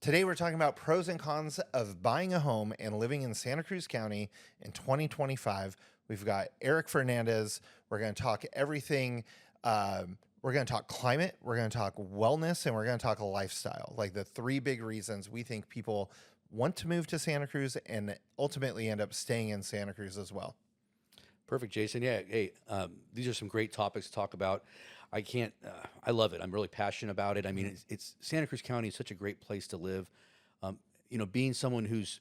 Today we're talking about pros and cons of buying a home and living in Santa Cruz County in 2025. We've got Erick Fernandez. We're going to talk everything. We're going to talk climate, we're going to talk wellness, and we're going to talk lifestyle. Like the three big reasons we think people want to move to Santa Cruz and ultimately end up staying in Santa Cruz as well. Perfect, Jason. Yeah. Hey, these are some great topics to talk about. I love it. I'm really passionate about it. I mean, it's Santa Cruz County is such a great place to live. Being someone who's,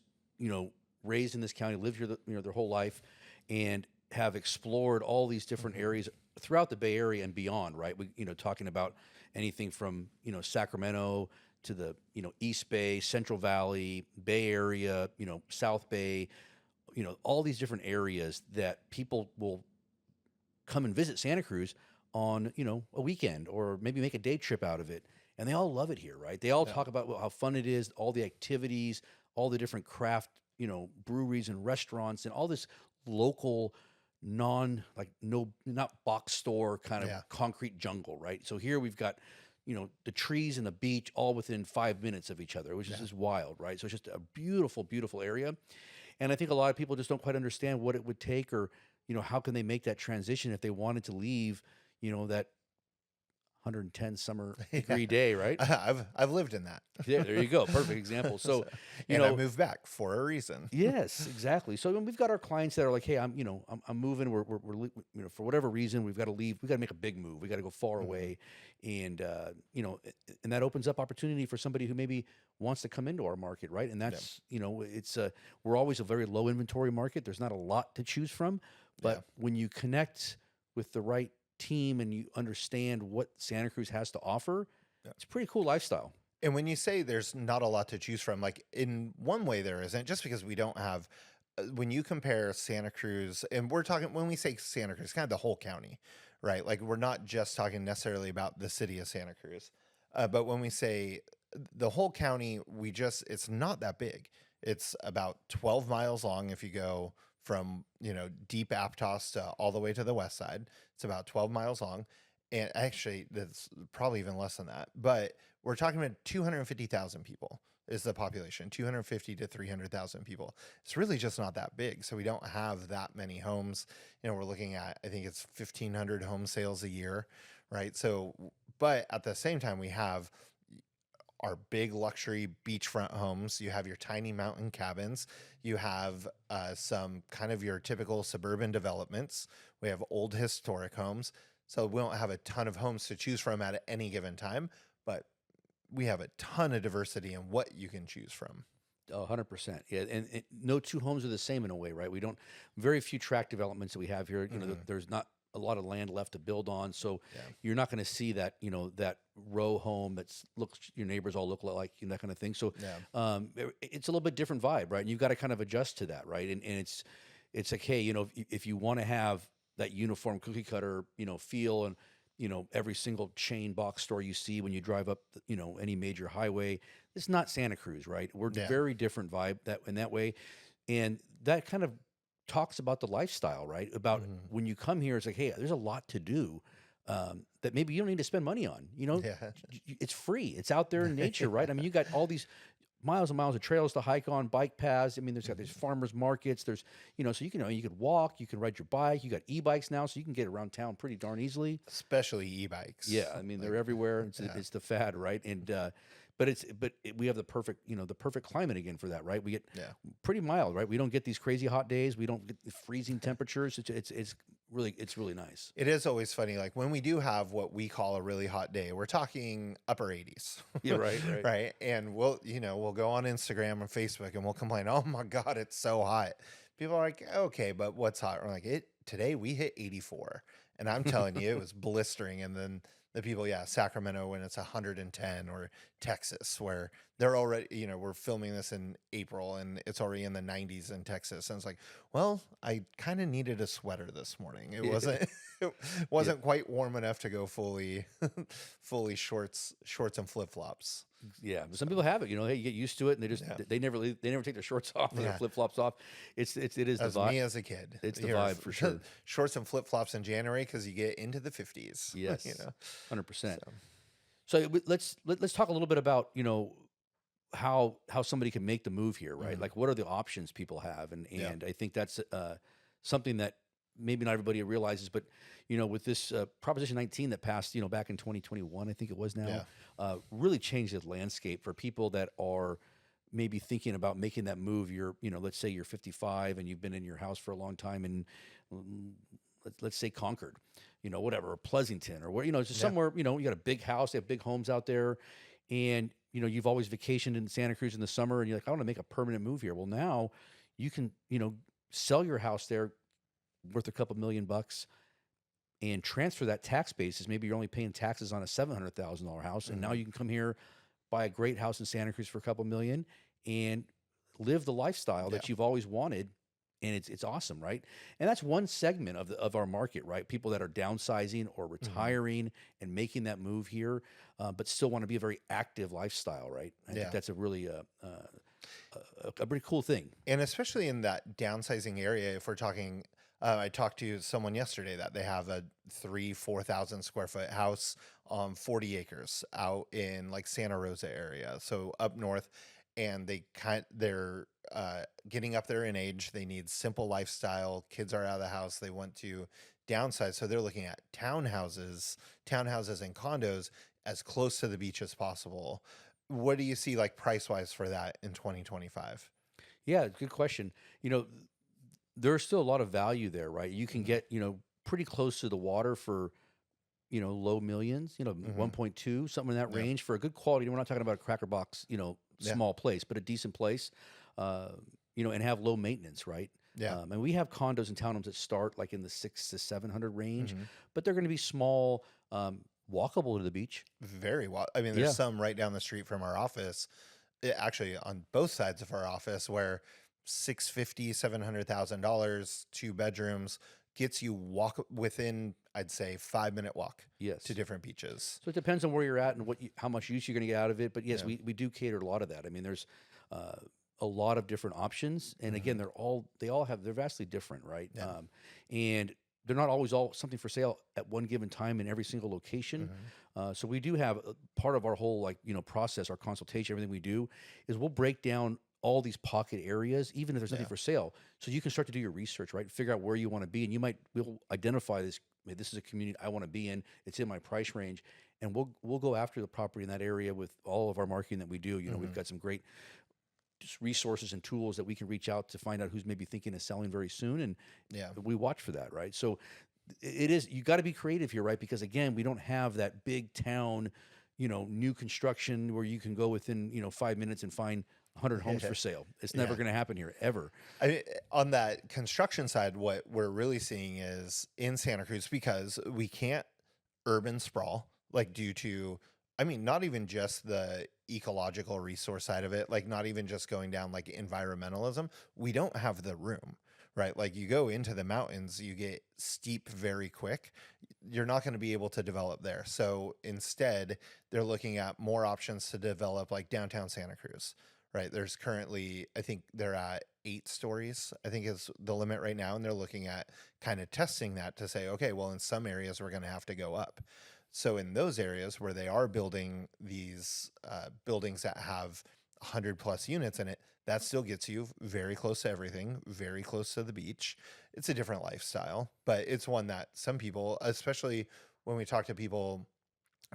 raised in this county, lived here, their whole life, and have explored all these different areas throughout the Bay Area and beyond, right? Talking about anything from, Sacramento to the, East Bay, Central Valley, Bay Area, South Bay, all these different areas that people will come and visit Santa Cruz on, a weekend or maybe make a day trip out of it. And they all love it here, right? They all talk about how fun it is, all the activities, all the different craft, breweries and restaurants and all this local not box store kind of concrete jungle, right? So here we've got, the trees and the beach all within 5 minutes of each other, which is just wild, right? So it's just a beautiful, beautiful area. And I think a lot of people just don't quite understand what it would take or, how can they make that transition if they wanted to leave, that 110 summer degree day, right? I've lived in that. Yeah, there you go. Perfect example. So, I moved back for a reason. Yes, exactly. So we've got our clients that are like, hey, I'm moving. We're for whatever reason, we've got to leave. We got to make a big move. We got to go far away, and and that opens up opportunity for somebody who maybe wants to come into our market, right? And that's it's we're always a very low inventory market. There's not a lot to choose from, but when you connect with the right team and you understand what Santa Cruz has to offer, it's a pretty cool lifestyle. And when you say there's not a lot to choose from, like in one way there isn't, just because we don't have, when you compare Santa Cruz, and we're talking, when we say Santa Cruz, kind of the whole county, right? Like we're not just talking necessarily about the city of Santa Cruz. But when we say the whole county, it's not that big. It's about 12 miles long if you go from, deep Aptos to all the way to the west side. It's about 12 miles long. And actually, that's probably even less than that. But we're talking about 250,000 people is the population, 250 to 300,000 people. It's really just not that big. So we don't have that many homes. We're looking at, I think it's 1,500 home sales a year, right? So, but at the same time, we have our big luxury beachfront homes. You have your tiny mountain cabins. You have some kind of your typical suburban developments. We have old historic homes. So we don't have a ton of homes to choose from at any given time, but we have a ton of diversity in what you can choose from. 100%. Yeah, and no two homes are the same in a way, right? We don't, very few tract developments that we have here. There's not a lot of land left to build on, so you're not going to see that that row home your neighbors all look like, that kind of thing. So it's a little bit different vibe, right? And you've got to kind of adjust to that, right? And it's like, hey, if you want to have that uniform cookie cutter, feel, and every single chain box store you see when you drive up, any major highway, it's not Santa Cruz, right? We're very different vibe in that way, and that kind of talks about the lifestyle, right? About when you come here, it's like, hey, there's a lot to do that maybe you don't need to spend money on. It's free. It's out there in nature, right? I mean, you got all these miles and miles of trails to hike on, bike paths. I mean, there's got these farmers markets. There's, so you could walk, you can ride your bike. You got e-bikes now, so you can get around town pretty darn easily. Especially e-bikes. Yeah, I mean, they're everywhere. It's the fad, right? And we have the perfect climate again for that, right? We get pretty mild, right? We don't get these crazy hot days. We don't get the freezing temperatures. It's really nice. It is always funny, like when we do have what we call a really hot day, we're talking upper 80s. Yeah, right. Right. And we'll go on Instagram and Facebook and we'll complain, oh my God, it's so hot. People are like, okay, but what's hot? We're like, today we hit 84. And I'm telling you, it was blistering. And then the people, Sacramento when it's 110, or Texas where they're already, we're filming this in April and it's already in the 90s in Texas. And it's like, well, I kind of needed a sweater this morning. It wasn't quite warm enough to go fully shorts and flip-flops. Yeah, some people have it. Hey, you get used to it, and they never take their shorts off or their flip flops off. It is the vibe. Me as a kid. It's the vibe for sure. Shorts and flip flops in January because you get into the 50s. Yes, 100%. So let's talk a little bit about how somebody can make the move here, right? Like, what are the options people have? And I think that's something that maybe not everybody realizes, but with this Proposition 19 that passed, back in 2021, I think it was now, really changed the landscape for people that are maybe thinking about making that move. Let's say you're 55 and you've been in your house for a long time, and let's say Concord, whatever, or Pleasanton, or where, just somewhere, you got a big house, they have big homes out there, and you've always vacationed in Santa Cruz in the summer, and you're like, I want to make a permanent move here. Well, now you can, sell your house there worth a couple $1,000,000 and transfer that tax basis. Maybe you're only paying taxes on a $700,000 house, and now you can come here, buy a great house in Santa Cruz for a couple million, and live the lifestyle that you've always wanted. And it's awesome, right? And that's one segment of our market, right? People that are downsizing or retiring and making that move here, but still want to be a very active lifestyle, right? I think that's a really a pretty cool thing. And especially in that downsizing area, if we're talking, I talked to someone yesterday that they have a 4,000 square foot house on 40 acres out in like Santa Rosa area, so up north, and they're getting up there in age. They need simple lifestyle. Kids are out of the house. They want to downsize, so they're looking at townhouses and condos as close to the beach as possible. What do you see like price wise for that in 2025? Yeah, good question. There's still a lot of value there, right? You can get, pretty close to the water for, low millions, 1.2, something in that range for a good quality. We're not talking about a cracker box, small place, but a decent place, and have low maintenance, right? Yeah. And we have condos and townhomes that start like in the 600 to 700 range, but they're going to be small, walkable to the beach. Very well. I mean, there's some right down the street from our office, actually on both sides of our office, where $700,000, 2 bedrooms, gets you walk within, I'd say, 5-minute walk to different beaches. So it depends on where you're at and how much use you're going to get out of it. But yes, we do cater a lot of that. I mean, there's a lot of different options, and again, they're vastly different, right? Yeah. And they're not always all something for sale at one given time in every single location. So we do have part of our whole process, our consultation, everything we do is we'll break down all these pocket areas, even if there's nothing for sale. So you can start to do your research, right? Figure out where you want to be. And we'll identify this. This is a community I want to be in. It's in my price range. And we'll go after the property in that area with all of our marketing that we do. We've got some great just resources and tools that we can reach out to find out who's maybe thinking of selling very soon. And we watch for that, right? So you got to be creative here, right? Because again, we don't have that big town, new construction where you can go within, 5 minutes and find 100 homes for sale. It's never going to happen here, ever. I mean, on that construction side, what we're really seeing is in Santa Cruz, because we can't urban sprawl, like due to, I mean, not even just the ecological resource side of it, like not even just going down like environmentalism. We don't have the room, right? Like you go into the mountains, you get steep very quick. You're not going to be able to develop there. So instead, they're looking at more options to develop like downtown Santa Cruz. Right. There's currently, I think they're at 8 stories, I think is the limit right now. And they're looking at kind of testing that to say, okay, well, in some areas, we're going to have to go up. So in those areas where they are building these buildings that have 100 plus units in it, that still gets you very close to everything, very close to the beach. It's a different lifestyle, but it's one that some people, especially when we talk to people,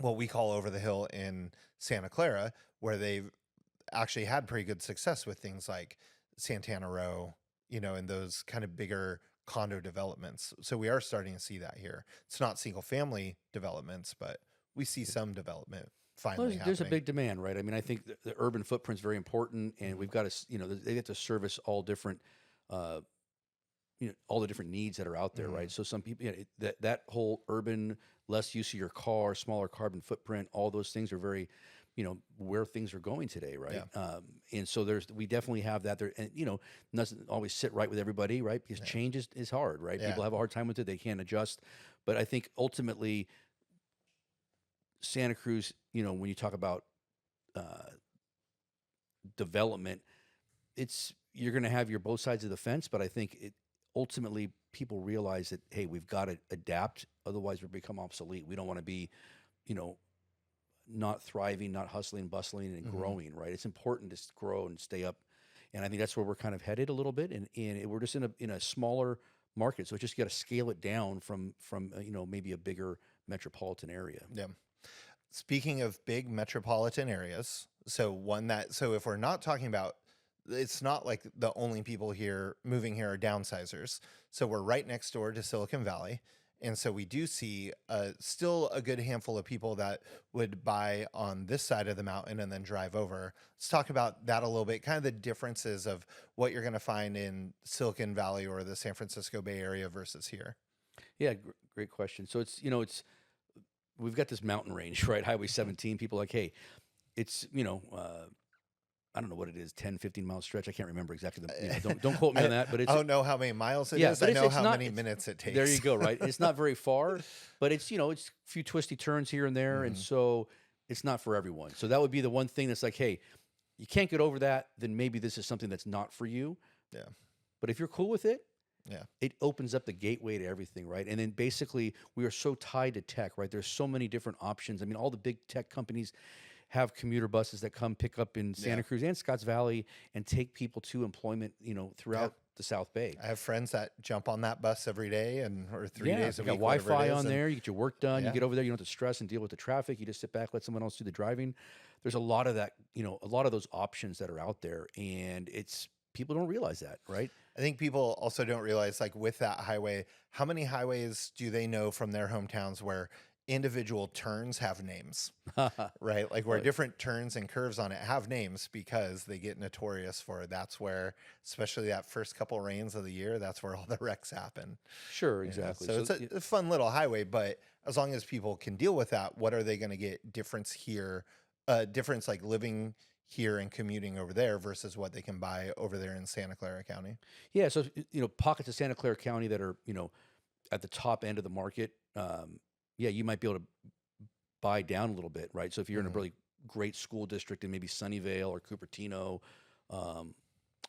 what we call over the hill in Santa Clara, where they've actually had pretty good success with things like Santana Row, and those kind of bigger condo developments. So we are starting to see that here. It's not single family developments, but we see some development finally happening. There's a big demand, right? I mean, I think the urban footprint is very important, and we've got to, they get to service all different, all the different needs that are out there, right? So some people, that whole urban, less use of your car, smaller carbon footprint, all those things are very, where things are going today, right? And so we definitely have that there, and doesn't always sit right with everybody, right? Because change is hard, right? People have a hard time with it; they can't adjust. But I think ultimately, Santa Cruz, when you talk about development, you're going to have your both sides of the fence. But I think ultimately people realize that, hey, we've got to adapt, otherwise we become obsolete. We don't want to be, not thriving, not hustling, bustling, and growing. Right? It's important to grow and stay up, and I think that's where we're kind of headed a little bit. And we're just in a smaller market, so it's just got to scale it down from maybe a bigger metropolitan area. Yeah. Speaking of big metropolitan areas, so if we're not talking about, it's not like the only people here moving here are downsizers. So we're right next door to Silicon Valley. And so we do see still a good handful of people that would buy on this side of the mountain and then drive over. Let's talk about that a little bit, kind of the differences of what you're going to find in Silicon Valley or the San Francisco Bay Area versus here. Yeah, great question. So we've got this mountain range, right? Highway 17. People are like, hey, it's I don't know what it is, 10, 15 mile stretch. I can't remember exactly. Don't quote me on that, but I don't know how many miles it is. I know how many minutes it takes. There you go, right? It's not very far, but it's a few twisty turns here and there. And so it's not for everyone. So that would be the one thing that's like, hey, you can't get over that, then maybe this is something that's not for you. Yeah. But if you're cool with it, yeah, it opens up the gateway to everything, right? And then basically we are so tied to tech, right? There's so many different options. I mean, all the big tech companies have commuter buses that come pick up in Santa Cruz and Scotts Valley and take people to employment, throughout the South Bay. I have friends that jump on that bus every day or 3 days a week. You got Wi-Fi on there. You get your work done. Yeah. You get over there. You don't have to stress and deal with the traffic. You just sit back, let someone else do the driving. There's a lot of that, a lot of those options that are out there, and people don't realize that, right? I think people also don't realize, like with that highway, how many highways do they know from their hometowns where individual turns have names, right? Like where different turns and curves on it have names because they get notorious for that's where, especially that first couple rains of the year, that's where all the wrecks happen. Sure, exactly. So it's a fun little highway, but as long as people can deal with that, what are they going to get difference like living here and commuting over there versus what they can buy over there in Santa Clara County? Yeah, so pockets of Santa Clara County that are at the top end of the market. You might be able to buy down a little bit, right? So if you're in a really great school district in maybe Sunnyvale or Cupertino, or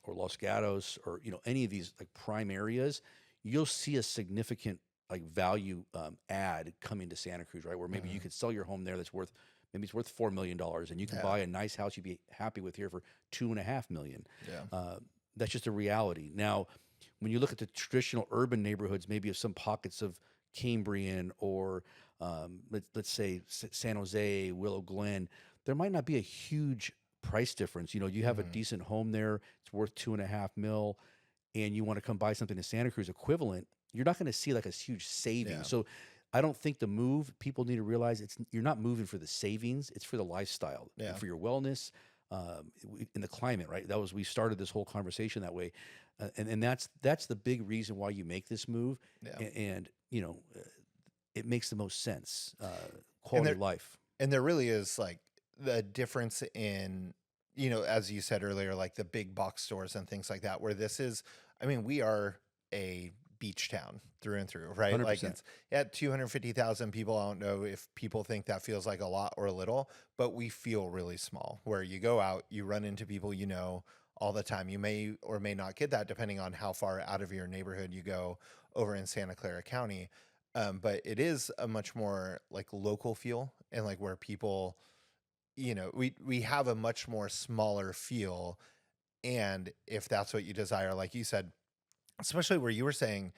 Los Gatos, or any of these like prime areas, you'll see a significant like value add coming to Santa Cruz, right? Where maybe you could sell your home there that's worth $4 million, and you can buy a nice house you'd be happy with here for $2.5 million. Yeah. That's just a reality. Now, when you look at the traditional urban neighborhoods, maybe of some pockets of Cambrian or let's say San Jose, Willow Glen, there might not be a huge price difference. You have a decent home there, it's worth $2.5 million, and you want to come buy something in Santa Cruz equivalent, you're not going to see like a huge savings. Yeah. So I don't think the move, people need to realize you're not moving for the savings, it's for the lifestyle, for your wellness, in the climate, right? We started this whole conversation that way. And that's the big reason why you make this move. Yeah. And it makes the most sense, quality of life. And there really is like the difference in, as you said earlier, like the big box stores and things like that, where we are a beach town through and through, right? 100%. Like it's at 250,000 people. I don't know if people think that feels like a lot or a little, but we feel really small. Where you go out, you run into people all the time. You may or may not get that depending on how far out of your neighborhood you go over in Santa Clara County. But it is a much more like local feel, and like where people, we have a much more smaller feel. And if that's what you desire, like you said, especially where you were saying,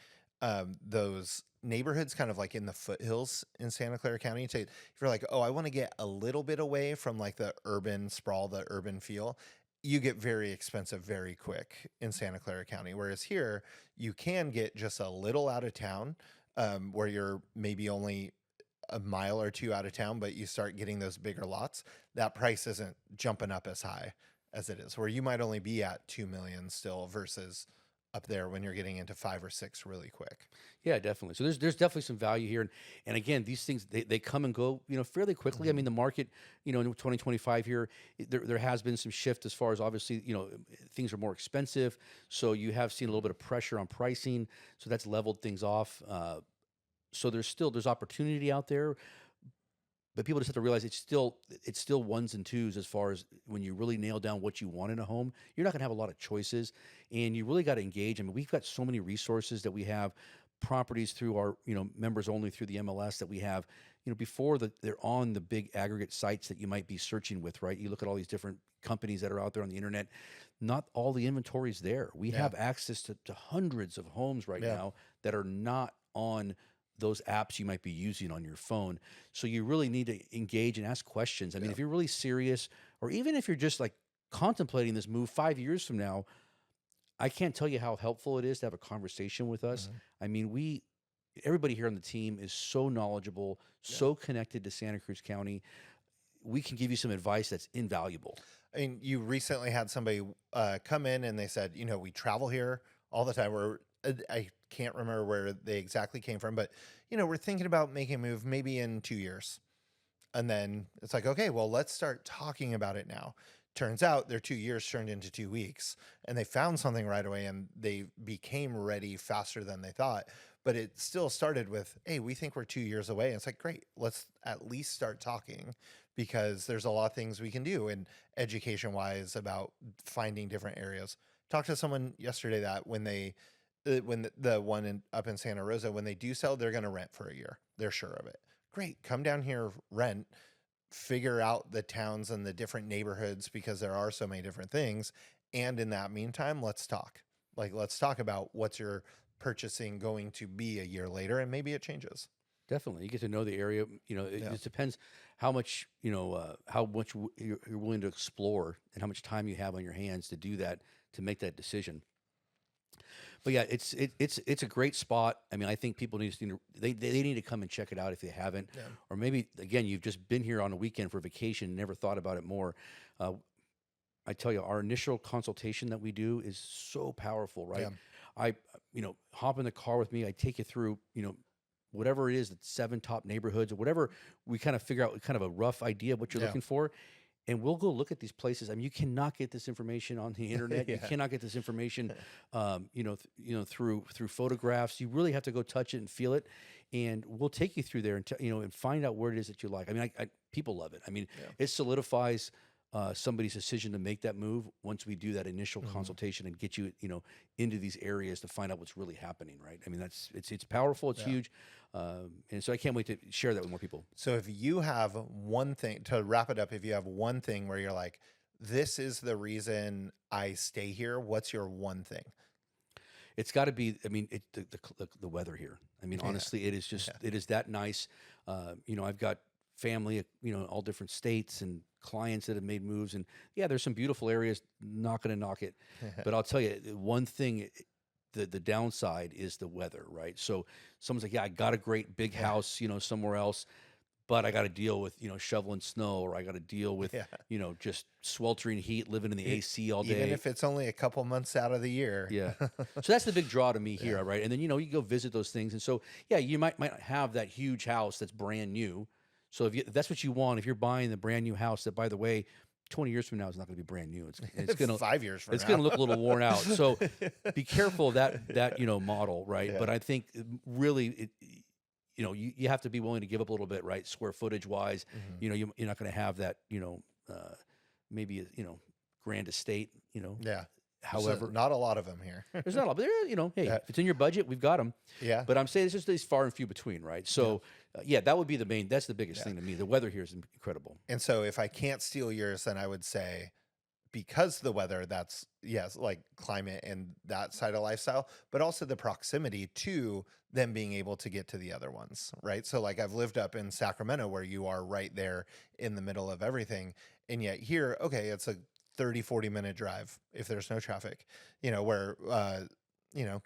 those neighborhoods kind of like in the foothills in Santa Clara County, if you're like, oh, I want to get a little bit away from like the urban sprawl, the urban feel, you get very expensive very quick in Santa Clara County. Whereas here, you can get just a little out of town, where you're maybe only a mile or two out of town, but you start getting those bigger lots. That price isn't jumping up as high as it is, where you might only be at 2 million still versus up there when you're getting into 5 or 6 really quick. Yeah, definitely. So there's definitely some value here. And again, these things, they come and go, fairly quickly. I mean, the market, in 2025 here, there has been some shift as far as obviously, things are more expensive. So you have seen a little bit of pressure on pricing. So that's leveled things off. So there's opportunity out there. But people just have to realize it's still ones and twos as far as when you really nail down what you want in a home. You're not going to have a lot of choices, and you really got to engage. I mean, we've got so many resources that we have, properties through our members only through the MLS that we have. before they're on the big aggregate sites that you might be searching with, right? You look at all these different companies that are out there on the internet. Not all the inventory is there. We have access to hundreds of homes right now that are not on those apps you might be using on your phone. So you really need to engage and ask questions. I mean, if you're really serious, or even if you're just like contemplating this move 5 years from now, I can't tell you how helpful it is to have a conversation with us. I mean, everybody here on the team is so knowledgeable, so connected to Santa Cruz County. We can give you some advice that's invaluable. I mean, you recently had somebody come in and they said, we travel here all the time. I can't remember where they exactly came from, but, we're thinking about making a move maybe in 2 years. And then it's like, okay, well, let's start talking about it now. Turns out their 2 years turned into 2 weeks, and they found something right away, and they became ready faster than they thought. But it still started with, hey, we think we're 2 years away. And it's like, great, let's at least start talking, because there's a lot of things we can do in education-wise about finding different areas. Talked to someone yesterday that when the one up in Santa Rosa, when they do sell, they're going to rent for a year. They're sure of it. Great, come down here, rent, figure out the towns and the different neighborhoods, because there are so many different things. And in that meantime, let's talk. Let's talk about what's your purchasing going to be a year later, and maybe it changes. Definitely. You get to know the area. It just depends how much, you're willing to explore, and how much time you have on your hands to do that, to make that decision. But yeah, it's a great spot. I mean, I think people need to, they need to come and check it out if they haven't, or maybe again, you've just been here on a weekend for vacation and never thought about it more. I tell you, our initial consultation that we do is so powerful, right? I hop in the car with me. I take you through, whatever it is, the 7 top neighborhoods or whatever. We kind of figure out kind of a rough idea of what you're looking for. And we'll go look at these places. I mean, you cannot get this information on the internet. You cannot get this information, through photographs. You really have to go touch it and feel it. And we'll take you through there and and find out where it is that you like. I mean, people love it. I mean, it solidifies somebody's decision to make that move once we do that initial consultation and get you, into these areas to find out what's really happening, right? I mean, it's powerful, it's huge. And so I can't wait to share that with more people. So if you have one thing, to wrap it up, if you have one thing where you're like, this is the reason I stay here, what's your one thing? It's got to be, I mean, the weather here. I mean, honestly, it is just, it is that nice. I've got family, all different states, and clients that have made moves, and there's some beautiful areas, not going to knock it. But I'll tell you one thing, the downside is the weather, right? So someone's like, I got a great big house, somewhere else, but I got to deal with, shoveling snow, or I got to deal with, just sweltering heat, living in the AC all day. Even if it's only a couple months out of the year. Yeah. So that's the big draw to me here, right? And then, you go visit those things. And so, you might have that huge house that's brand new. So if that's what you want, if you're buying the brand new house that, by the way, 20 years from now is not going to be brand new. It's going to 5 years from now. It's going to look a little worn out. So be careful of that model, right? But I think really you have to be willing to give up a little bit, right? Square footage wise, you're not going to have that, maybe a, grand estate, However, so not a lot of them here. There's not a lot, but there, hey, if it's in your budget, we've got them. Yeah. But I'm saying it's just these far and few between, right? So, that would be that's the biggest thing to me. The weather here is incredible. And so if I can't steal yours, then I would say, because the weather, that's, like climate and that side of lifestyle, but also the proximity to them being able to get to the other ones, right? So like I've lived up in Sacramento, where you are right there in the middle of everything. And yet here, okay, it's a 30-40 minute drive if there's no traffic, where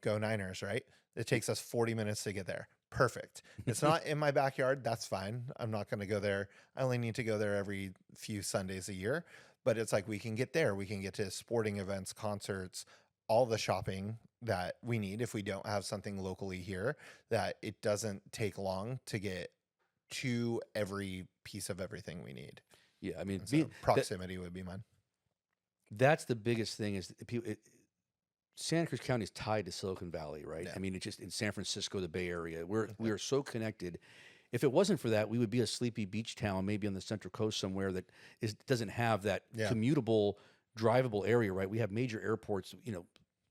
go Niners, right? It takes us 40 minutes to get there. Perfect. It's not in my backyard, that's fine. I'm not going to go there. I only need to go there every few Sundays a year, but it's like we can get there. We can get to sporting events, concerts, all the shopping that we need if we don't have something locally here, that it doesn't take long to get to every piece of everything we need. Yeah, I mean, so proximity would be mine. That's the biggest thing, is Santa Cruz County is tied to Silicon Valley, right? Yeah. I mean, it's just in San Francisco, the Bay Area. We are so connected. If it wasn't for that, we would be a sleepy beach town, maybe on the Central Coast somewhere that doesn't have that commutable, drivable area, right? We have major airports,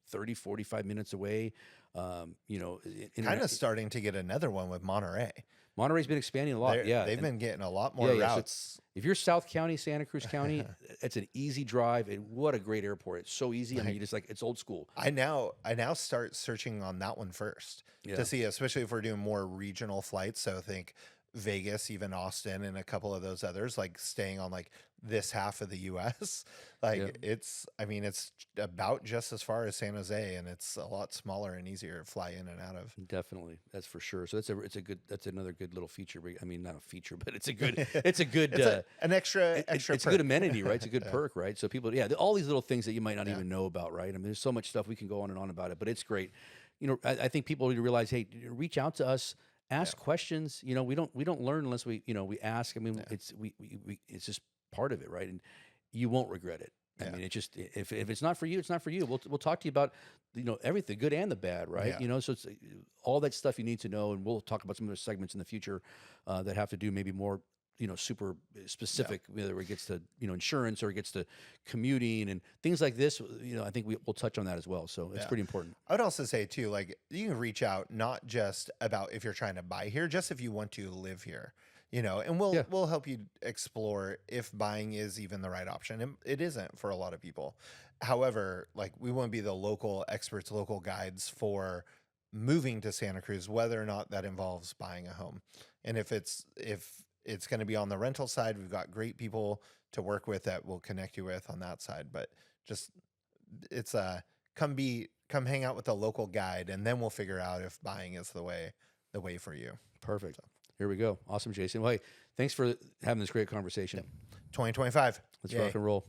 30, 45 minutes away. You know, Kind of starting to get another one with Monterey. Monterey's been expanding a lot. They've been getting a lot more So routes. if you're South County, Santa Cruz County, it's an easy drive, and what a great airport! It's so easy. I mean, you just like, it's old school. I now start searching on that one first to see, especially if we're doing more regional flights. So think Vegas, even Austin, and a couple of those others, like staying on like this half of the U.S. Like it's about just as far as San Jose, and it's a lot smaller and easier to fly in and out of. Definitely, that's for sure. So that's another good little feature. I mean, not a feature, but it's an extra. It's a good amenity, right? It's a good perk, right? So people, all these little things that you might not even know about, right? I mean, there's so much stuff we can go on and on about it, but it's great. You know, I think people need to realize, hey, reach out to us. Ask questions. You know, we don't learn unless we ask. I mean, it's just part of it, right? And you won't regret it. I mean, it's just, if it's not for you, it's not for you. We'll talk to you about, everything, good and the bad, right? You know, so it's all that stuff you need to know, and we'll talk about some other segments in the future that have to do maybe more, super specific, whether it gets to, insurance or it gets to commuting and things like this. I think we'll touch on that as well. So it's pretty important. I would also say too, like, you can reach out not just about if you're trying to buy here, just if you want to live here. And we'll help you explore if buying is even the right option. And it isn't for a lot of people. However, like, we want to be the local experts, local guides for moving to Santa Cruz, whether or not that involves buying a home. And if it's going to be on the rental side, we've got great people to work with that we'll connect you with on that side. But just, it's come hang out with a local guide, and then we'll figure out if buying is the way for you. Perfect. Here we go. Awesome, Jason. Well, hey, thanks for having this great conversation. 2025. Let's rock and roll.